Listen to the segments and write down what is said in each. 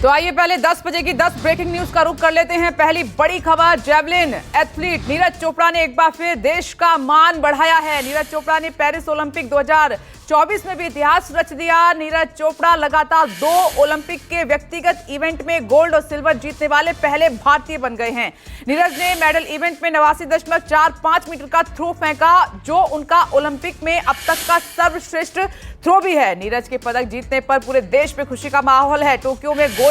तो आइए पहले 10 बजे की 10 ब्रेकिंग न्यूज का रुख कर लेते हैं। पहली बड़ी खबर, जेवलिन एथलीट नीरज चोपड़ा ने एक बार फिर देश का मान बढ़ाया है। नीरज चोपड़ा ने पेरिस ओलंपिक 2024 में भी इतिहास रच दिया। नीरज चोपड़ा लगातार 2 ओलंपिक के व्यक्तिगत इवेंट में गोल्ड और सिल्वर जीतने वाले पहले भारतीय बन गए हैं। नीरज ने मेडल इवेंट में 89.45 मीटर का थ्रो फेंका, जो उनका ओलंपिक में अब तक का सर्वश्रेष्ठ थ्रो भी है। नीरज के पदक जीतने पर पूरे देश में खुशी का माहौल है। टोक्यो में गोल्ड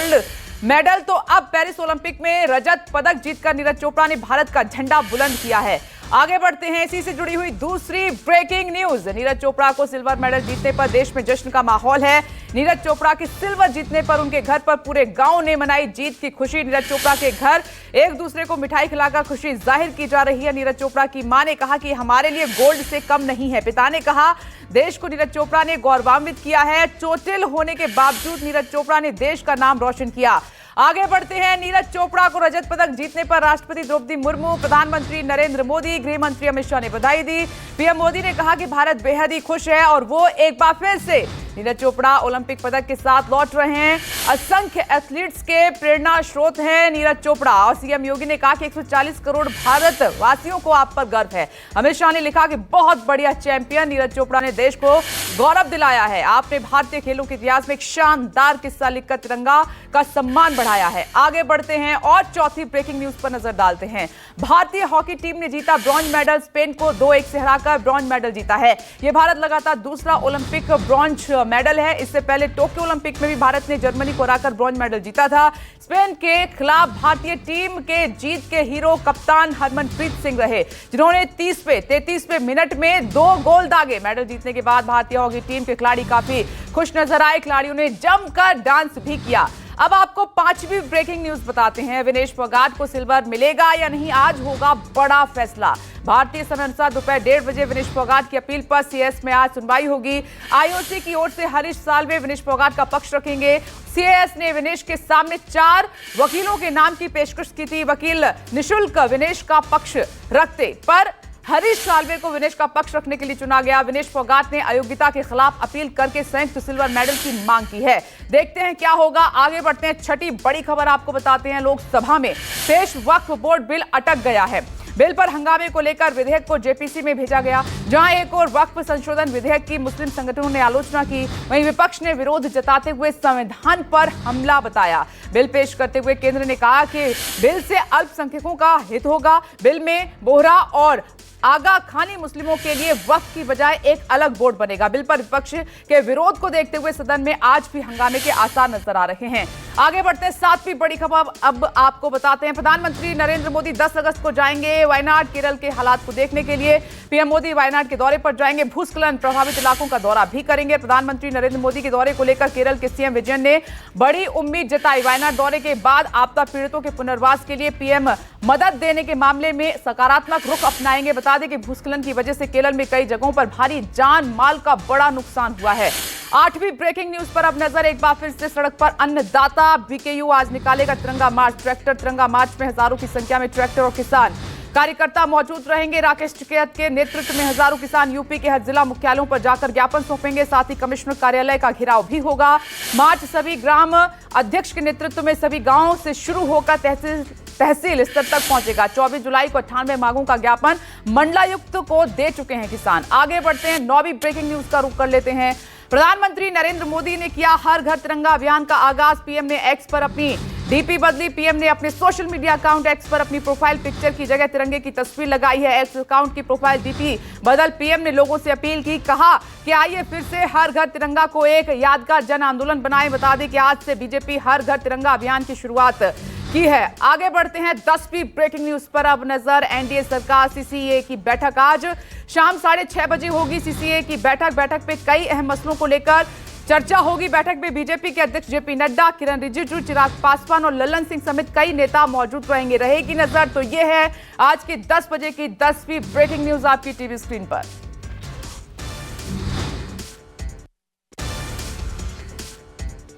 मेडल तो अब पेरिस ओलंपिक में रजत पदक जीतकर नीरज चोपड़ा ने भारत का झंडा बुलंद किया है। आगे बढ़ते हैं, इसी से जुड़ी हुई दूसरी ब्रेकिंग न्यूज। नीरज चोपड़ा को सिल्वर मेडल जीतने पर देश में जश्न का माहौल है। नीरज चोपड़ा की सिल्वर जीतने पर उनके घर पर पूरे गांव ने मनाई जीत की खुशी। नीरज चोपड़ा के घर एक दूसरे को मिठाई खिलाकर खुशी जाहिर की जा रही है। नीरज चोपड़ा की मां ने कहा कि हमारे लिए गोल्ड से कम नहीं है। पिता ने कहा, देश को नीरज चोपड़ा ने गौरवान्वित किया है। चोटिल होने के बावजूद नीरज चोपड़ा ने देश का नाम रोशन किया। आगे बढ़ते हैं, नीरज चोपड़ा को रजत पदक जीतने पर राष्ट्रपति द्रौपदी मुर्मू, प्रधानमंत्री नरेंद्र मोदी, गृह मंत्री अमित शाह ने बधाई दी। पीएम मोदी ने कहा कि भारत बेहद ही खुश है और वो एक बार फिर से नीरज चोपड़ा ओलंपिक पदक के साथ लौट रहे हैं। असंख्य एथलीट्स के प्रेरणा स्रोत हैं नीरज चोपड़ा। और सीएम योगी ने कहा कि 140 करोड़ भारतवासियों को आप पर गर्व है। अमित शाह ने लिखा कि बहुत बढ़िया चैंपियन, नीरज चोपड़ा ने देश को गौरव दिलाया है। आपने भारतीय खेलों के इतिहास में एक शानदार किस्सा लिखकर तिरंगा का सम्मान बढ़ाया है। आगे बढ़ते हैं और चौथी ब्रेकिंग न्यूज पर नजर डालते हैं। भारतीय हॉकी टीम ने जीता ब्रॉन्ज मेडल। स्पेन को 2-1 से हराकर ब्रॉन्ज मेडल जीता है। यह भारत लगातार दूसरा ओलंपिक ब्रॉन्ज मेडल है। इससे पहले टोक्यो ओलंपिक में भी भारत ने जर्मनी को हराकर ब्रॉन्ज मेडल जीता था। स्पेन के खिलाफ भारतीय टीम के जीत के हीरो कप्तान हरमनप्रीत सिंह रहे, जिन्होंने 33वें मिनट में 2 गोल दागे। मेडल जीतने के बाद भारतीय हॉकी टीम के खिलाड़ी काफी खुश नजर आए। खिलाड़ियों ने जमकर डांस भी किया। अब आपको 5वीं ब्रेकिंग न्यूज बताते हैं। विनेश फोगाट को सिल्वर मिलेगा या नहीं, आज होगा बड़ा फैसला। भारतीय समय अनुसार दोपहर 1:30 बजे विनेश फोगाट की अपील पर सीएस में आज सुनवाई होगी। आईओसी की ओर से हरीश साल्वे विनेश फोगाट का पक्ष रखेंगे। सीएस ने विनेश के सामने 4 वकीलों के नाम की पेशकश की थी। वकील निशुल्क विनेश का पक्ष रखते, पर हरीश साल्वे को विनेश का पक्ष रखने के लिए चुना गया। विनेश फोगाट ने अयोग्यता के खिलाफ अपील करके संयुक्त सिल्वर मेडल की मांग की है। देखते हैं क्या होगा। आगे बढ़ते हैं, छठी बड़ी खबर आपको बताते हैं। लोकसभा में पेश वक्फ बोर्ड बिल अटक गया है। बिल पर हंगामे को लेकर विधेयक को जेपीसी में भेजा गया। जहां एक और वक्फ संशोधन विधेयक की मुस्लिम संगठनों ने आलोचना की, वहीं विपक्ष ने विरोध जताते हुए संविधान पर हमला बताया। बिल पेश करते हुए केंद्र ने कहा कि बिल से अल्पसंख्यकों का हित होगा। बिल में बोहरा और आगा खानी मुस्लिमों के लिए वक्फ की बजाय एक अलग बोर्ड बनेगा। बिल पर विपक्ष के विरोध को देखते हुए सदन में आज भी हंगामे के आसार नजर आ रहे हैं। आगे बढ़ते हैं, 7वीं बड़ी खबर अब आपको बताते हैं। प्रधानमंत्री नरेंद्र मोदी 10 अगस्त को जाएंगे वायनाड, केरल के हालात को देखने के लिए। पीएम मोदी वायनाड के दौरे पर जाएंगे। भूस्खलन प्रभावित इलाकों का दौरा भी करेंगे। प्रधानमंत्री नरेंद्र मोदी के दौरे को लेकर केरल के सीएम विजयन ने बड़ी उम्मीद जताई। वायनाड दौरे के बाद आपदा पीड़ितों के पुनर्वास के लिए पीएम मदद देने के मामले में सकारात्मक रुख अपनाएंगे। बता दें कि भूस्खलन की वजह से केरल में कई जगहों पर भारी जान माल का बड़ा नुकसान हुआ है। 8वीं ब्रेकिंग न्यूज पर अब नजर। एक बार फिर से सड़क पर अन्नदाता बीकेयू आज निकालेगा तिरंगा मार्च। ट्रैक्टर तिरंगा मार्च में हजारों की संख्या में ट्रैक्टर और किसान कार्यकर्ता मौजूद रहेंगे। राकेश टिकैत के नेतृत्व में हजारों किसान यूपी के हर जिला मुख्यालयों पर जाकर ज्ञापन सौंपेंगे। साथ ही कमिश्नर कार्यालय का घेराव भी होगा। मार्च सभी ग्राम अध्यक्ष के नेतृत्व में सभी गांवों से शुरू होकर तहसील स्तर तक पहुंचेगा। 24 जुलाई को 98 मांगों का ज्ञापन मंडलायुक्त को दे चुके हैं किसान। आगे बढ़ते हैं, 9वीं ब्रेकिंग न्यूज का रुख कर लेते हैं। प्रधानमंत्री नरेंद्र मोदी ने किया हर घर तिरंगा अभियान का आगाज। पीएम ने एक्स पर अपनी डीपी बदली। पीएम ने अपने सोशल मीडिया अकाउंट एक्स पर अपनी प्रोफाइल पिक्चर की जगह तिरंगे की तस्वीर लगाई है। एक्स अकाउंट की प्रोफाइल डीपी बदल पीएम ने लोगों से अपील की, कहा कि आइए फिर से हर घर तिरंगा को एक यादगार जन आंदोलन बनाए। बता दें कि आज से बीजेपी हर घर तिरंगा अभियान की शुरुआत की है। आगे बढ़ते हैं, 10वीं ब्रेकिंग न्यूज पर अब नजर। एनडीए सरकार सीसीए की बैठक आज शाम 6:30 बजे होगी। सीसीए की बैठक पे कई अहम मसलों को लेकर चर्चा होगी। बैठक में बीजेपी के अध्यक्ष जेपी नड्डा, किरण रिजिजू, चिराग पासवान और ललन सिंह समेत कई नेता मौजूद रहेंगे। रहेगी नजर। तो ये है आज की 10 बजे की 10वीं ब्रेकिंग न्यूज आपकी टीवी स्क्रीन पर।